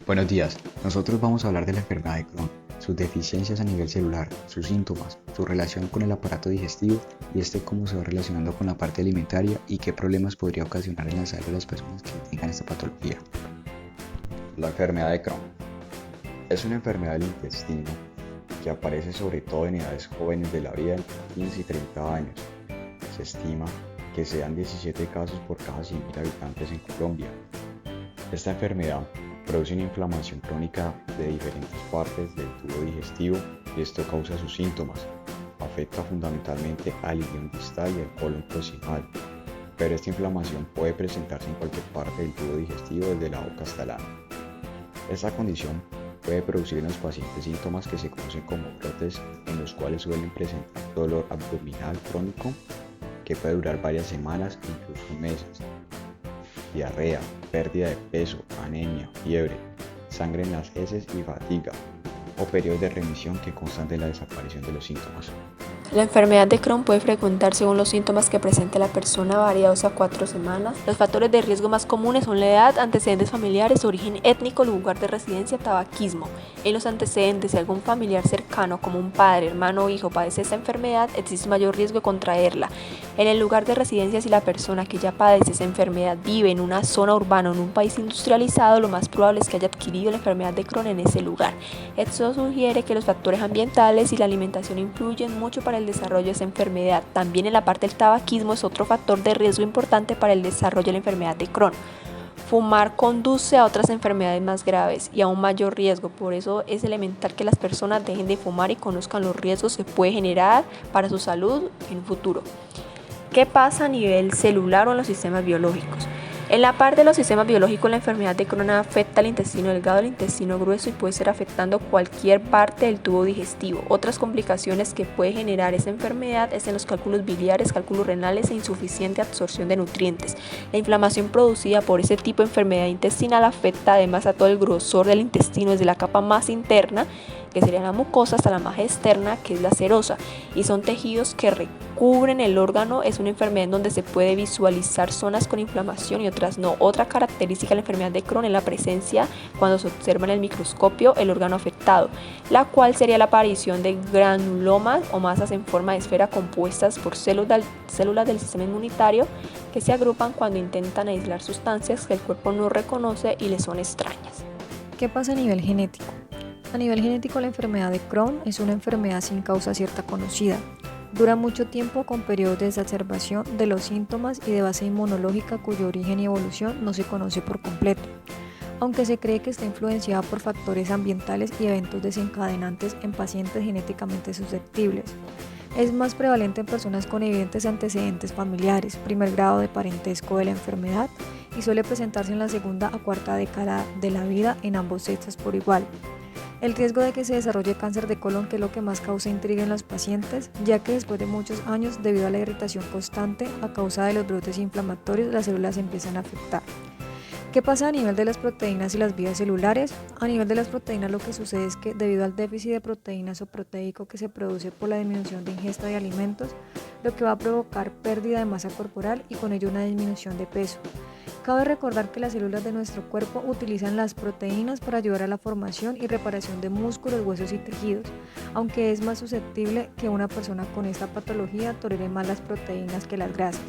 Buenos días, nosotros vamos a hablar de la enfermedad de Crohn, sus deficiencias a nivel celular, sus síntomas, su relación con el aparato digestivo y cómo se va relacionando con la parte alimentaria y qué problemas podría ocasionar en la salud de las personas que tengan esta patología. La enfermedad de Crohn es una enfermedad del intestino que aparece sobre todo en edades jóvenes de la vida, entre 15 y 30 años. Se estima que se dan 17 casos por cada 100.000 habitantes en Colombia. Esta enfermedad produce una inflamación crónica de diferentes partes del tubo digestivo y esto causa sus síntomas. Afecta fundamentalmente al ilion distal y al colon proximal, pero esta inflamación puede presentarse en cualquier parte del tubo digestivo desde la boca hasta el ano. Esta condición puede producir en los pacientes síntomas que se conocen como brotes, en los cuales suelen presentar dolor abdominal crónico que puede durar varias semanas, incluso meses, diarrea, pérdida de peso, anemia, fiebre, sangre en las heces y fatiga, o periodos de remisión que constan de la desaparición de los síntomas. La enfermedad de Crohn puede frecuentar según los síntomas que presente la persona, variados a 4 semanas. Los factores de riesgo más comunes son la edad, antecedentes familiares, origen étnico, lugar de residencia, tabaquismo. En los antecedentes, si algún familiar cercano, como un padre, hermano o hijo, padece esta enfermedad, existe mayor riesgo de contraerla. En el lugar de residencia, si la persona que ya padece esa enfermedad vive en una zona urbana o en un país industrializado, lo más probable es que haya adquirido la enfermedad de Crohn en ese lugar. Esto sugiere que los factores ambientales y la alimentación influyen mucho para el desarrollo de esa enfermedad. También en la parte del tabaquismo es otro factor de riesgo importante para el desarrollo de la enfermedad de Crohn. Fumar conduce a otras enfermedades más graves y a un mayor riesgo, por eso es elemental que las personas dejen de fumar y conozcan los riesgos que puede generar para su salud en un futuro. ¿Qué pasa a nivel celular o en los sistemas biológicos? En la parte de los sistemas biológicos, la enfermedad de Crohn afecta al intestino delgado, al intestino grueso y puede ser afectando cualquier parte del tubo digestivo. Otras complicaciones que puede generar esa enfermedad es en los cálculos biliares, cálculos renales e insuficiente absorción de nutrientes. La inflamación producida por ese tipo de enfermedad intestinal afecta además a todo el grosor del intestino, desde la capa más interna, que sería la mucosa, hasta la más externa, que es la serosa, y son tejidos que recubren el órgano. Es una enfermedad en donde se puede visualizar zonas con inflamación y otras no. Otra característica de la enfermedad de Crohn es la presencia, cuando se observa en el microscopio, el órgano afectado, la cual sería la aparición de granulomas o masas en forma de esfera compuestas por células del sistema inmunitario que se agrupan cuando intentan aislar sustancias que el cuerpo no reconoce y le son extrañas. ¿Qué pasa a nivel genético? A nivel genético, la enfermedad de Crohn es una enfermedad sin causa cierta conocida. Dura mucho tiempo con periodos de exacerbación de los síntomas y de base inmunológica cuyo origen y evolución no se conoce por completo, aunque se cree que está influenciada por factores ambientales y eventos desencadenantes en pacientes genéticamente susceptibles. Es más prevalente en personas con evidentes antecedentes familiares, primer grado de parentesco de la enfermedad, y suele presentarse en la segunda a cuarta década de la vida en ambos sexos por igual. El riesgo de que se desarrolle cáncer de colon, que es lo que más causa intriga en los pacientes, ya que después de muchos años, debido a la irritación constante a causa de los brotes inflamatorios, las células se empiezan a afectar. ¿Qué pasa a nivel de las proteínas y las vías celulares? A nivel de las proteínas, lo que sucede es que debido al déficit de proteínas o proteico que se produce por la disminución de ingesta de alimentos, lo que va a provocar pérdida de masa corporal y con ello una disminución de peso. Cabe recordar que las células de nuestro cuerpo utilizan las proteínas para ayudar a la formación y reparación de músculos, huesos y tejidos, aunque es más susceptible que una persona con esta patología tolere más las proteínas que las grasas.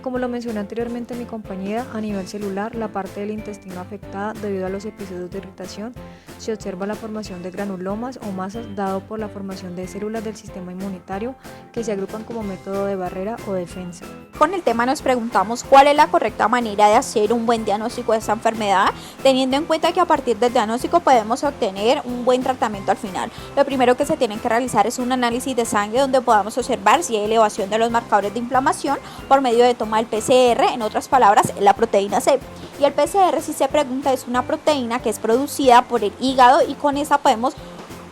Como lo mencioné anteriormente mi compañera, a nivel celular, la parte del intestino afectada debido a los episodios de irritación, se observa la formación de granulomas o masas dado por la formación de células del sistema inmunitario que se agrupan como método de barrera o defensa. Con el tema nos preguntamos cuál es la correcta manera de hacer un buen diagnóstico de esta enfermedad, teniendo en cuenta que a partir del diagnóstico podemos obtener un buen tratamiento al final. Lo primero que se tiene que realizar es un análisis de sangre donde podamos observar si hay elevación de los marcadores de inflamación por medio de toma del PCR, en otras palabras, la proteína C. Y el PCR, si se pregunta, es una proteína que es producida por el hígado y con esa podemos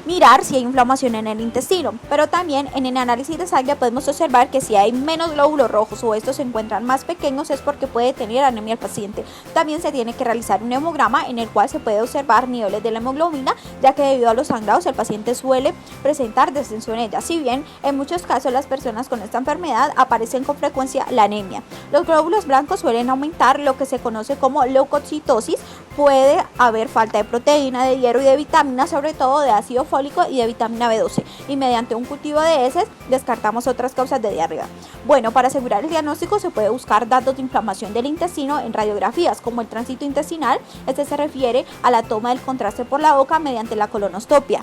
mirar si hay inflamación en el intestino, pero también en el análisis de sangre podemos observar que si hay menos glóbulos rojos o estos se encuentran más pequeños es porque puede tener anemia el paciente. También se tiene que realizar un hemograma en el cual se puede observar niveles de la hemoglobina, ya que debido a los sangrados el paciente suele presentar descenso en ella, si bien en muchos casos las personas con esta enfermedad aparecen con frecuencia la anemia. Los glóbulos blancos suelen aumentar, lo que se conoce como leucocitosis, puede haber falta de proteína, de hierro y de vitaminas, sobre todo de ácido fólico y de vitamina B12, y mediante un cultivo de heces descartamos otras causas de diarrea. Bueno, para asegurar el diagnóstico se puede buscar datos de inflamación del intestino en radiografías, como el tránsito intestinal. Este se refiere a la toma del contraste por la boca mediante la colonoscopia.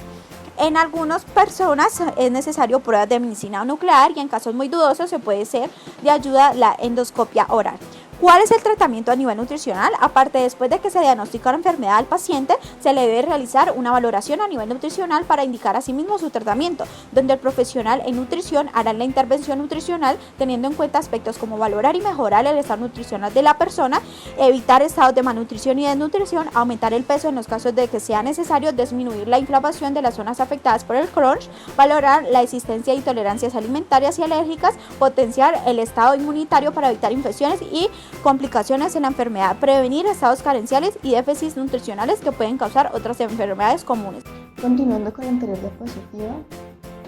En algunas personas es necesario pruebas de medicina nuclear y en casos muy dudosos se puede ser de ayuda la endoscopia oral. ¿Cuál es el tratamiento a nivel nutricional? Aparte, después de que se diagnostica la enfermedad al paciente, se le debe realizar una valoración a nivel nutricional para indicar asimismo su tratamiento, donde el profesional en nutrición hará la intervención nutricional teniendo en cuenta aspectos como valorar y mejorar el estado nutricional de la persona, evitar estados de malnutrición y desnutrición, aumentar el peso en los casos de que sea necesario, disminuir la inflamación de las zonas afectadas por el Crohn, valorar la existencia de intolerancias alimentarias y alérgicas, potenciar el estado inmunitario para evitar infecciones y complicaciones en la enfermedad, prevenir estados carenciales y déficits nutricionales que pueden causar otras enfermedades comunes. Continuando con la anterior diapositiva,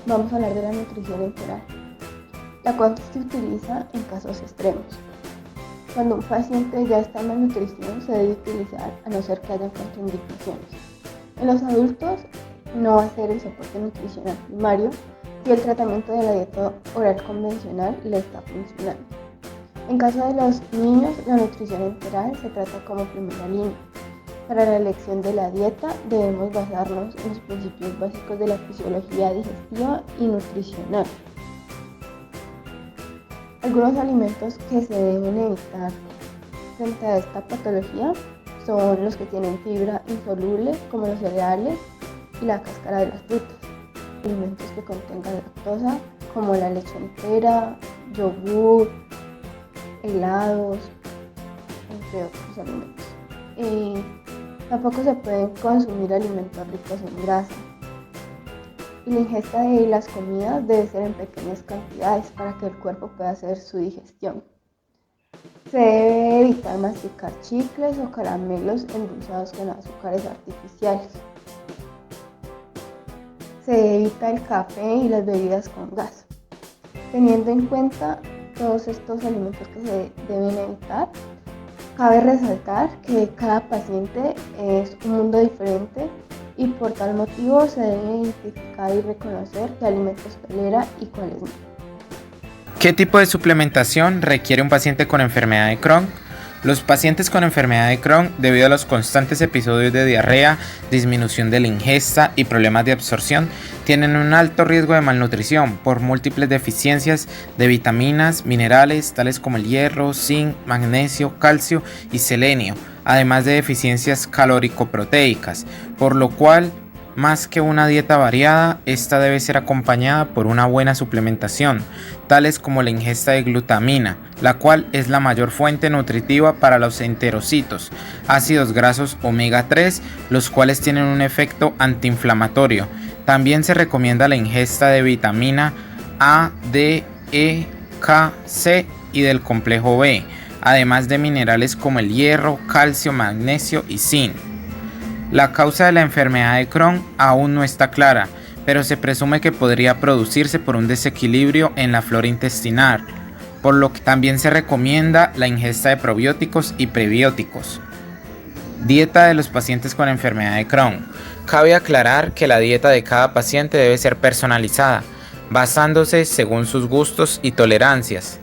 vamos a hablar de la nutrición enteral, la cual se utiliza en casos extremos. Cuando un paciente ya está en malnutrición, se debe utilizar a no ser que haya contraindicaciones. En los adultos no va a ser el soporte nutricional primario si el tratamiento de la dieta oral convencional le está funcionando. En caso de los niños, la nutrición enteral se trata como primera línea. Para la elección de la dieta debemos basarnos en los principios básicos de la fisiología digestiva y nutricional. Algunos alimentos que se deben evitar frente a esta patología son los que tienen fibra insoluble, como los cereales y la cáscara de las frutas. Alimentos que contengan lactosa, como la leche entera, yogur, helados, entre otros alimentos. Tampoco se pueden consumir alimentos ricos en grasa. Y la ingesta de las comidas debe ser en pequeñas cantidades para que el cuerpo pueda hacer su digestión. Se debe evitar masticar chicles o caramelos endulzados con azúcares artificiales. Se evita el café y las bebidas con gas. Teniendo en cuenta todos estos alimentos que se deben evitar, cabe resaltar que cada paciente es un mundo diferente y por tal motivo se debe identificar y reconocer qué alimentos tolera y cuáles no. ¿Qué tipo de suplementación requiere un paciente con enfermedad de Crohn? Los pacientes con enfermedad de Crohn, debido a los constantes episodios de diarrea, disminución de la ingesta y problemas de absorción, tienen un alto riesgo de malnutrición por múltiples deficiencias de vitaminas, minerales, tales como el hierro, zinc, magnesio, calcio y selenio, además de deficiencias calórico-proteicas, por lo cual, más que una dieta variada, esta debe ser acompañada por una buena suplementación, tales como la ingesta de glutamina, la cual es la mayor fuente nutritiva para los enterocitos, ácidos grasos omega 3, los cuales tienen un efecto antiinflamatorio. También se recomienda la ingesta de vitamina A, D, E, K, C y del complejo B, además de minerales como el hierro, calcio, magnesio y zinc. La causa de la enfermedad de Crohn aún no está clara, pero se presume que podría producirse por un desequilibrio en la flora intestinal, por lo que también se recomienda la ingesta de probióticos y prebióticos. Dieta de los pacientes con enfermedad de Crohn. Cabe aclarar que la dieta de cada paciente debe ser personalizada, basándose según sus gustos y tolerancias.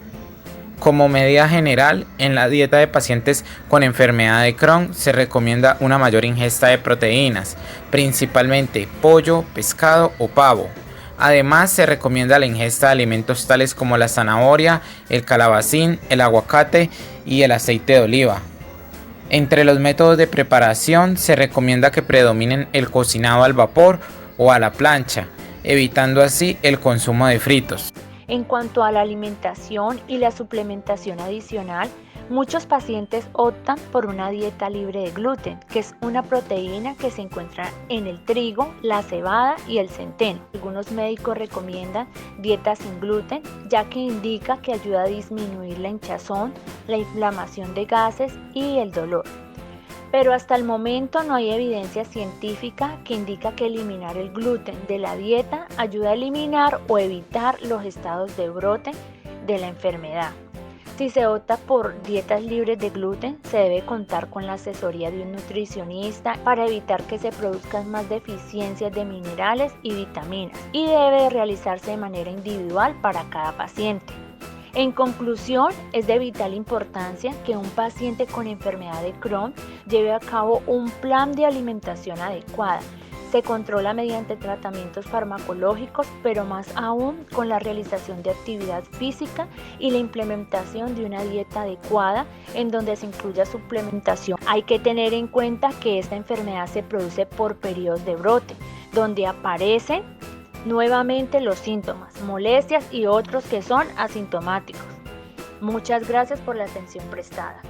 Como medida general, en la dieta de pacientes con enfermedad de Crohn se recomienda una mayor ingesta de proteínas, principalmente pollo, pescado o pavo. Además, se recomienda la ingesta de alimentos tales como la zanahoria, el calabacín, el aguacate y el aceite de oliva. Entre los métodos de preparación se recomienda que predominen el cocinado al vapor o a la plancha, evitando así el consumo de fritos. En cuanto a la alimentación y la suplementación adicional, muchos pacientes optan por una dieta libre de gluten, que es una proteína que se encuentra en el trigo, la cebada y el centeno. Algunos médicos recomiendan dietas sin gluten, ya que indica que ayuda a disminuir la hinchazón, la inflamación de gases y el dolor. Pero hasta el momento no hay evidencia científica que indica que eliminar el gluten de la dieta ayuda a eliminar o evitar los estados de brote de la enfermedad. Si se opta por dietas libres de gluten, se debe contar con la asesoría de un nutricionista para evitar que se produzcan más deficiencias de minerales y vitaminas, y debe realizarse de manera individual para cada paciente. En conclusión, es de vital importancia que un paciente con enfermedad de Crohn lleve a cabo un plan de alimentación adecuada. Se controla mediante tratamientos farmacológicos, pero más aún con la realización de actividad física y la implementación de una dieta adecuada en donde se incluya suplementación. Hay que tener en cuenta que esta enfermedad se produce por periodos de brote, donde aparecen nuevamente los síntomas, molestias y otros que son asintomáticos. Muchas gracias por la atención prestada.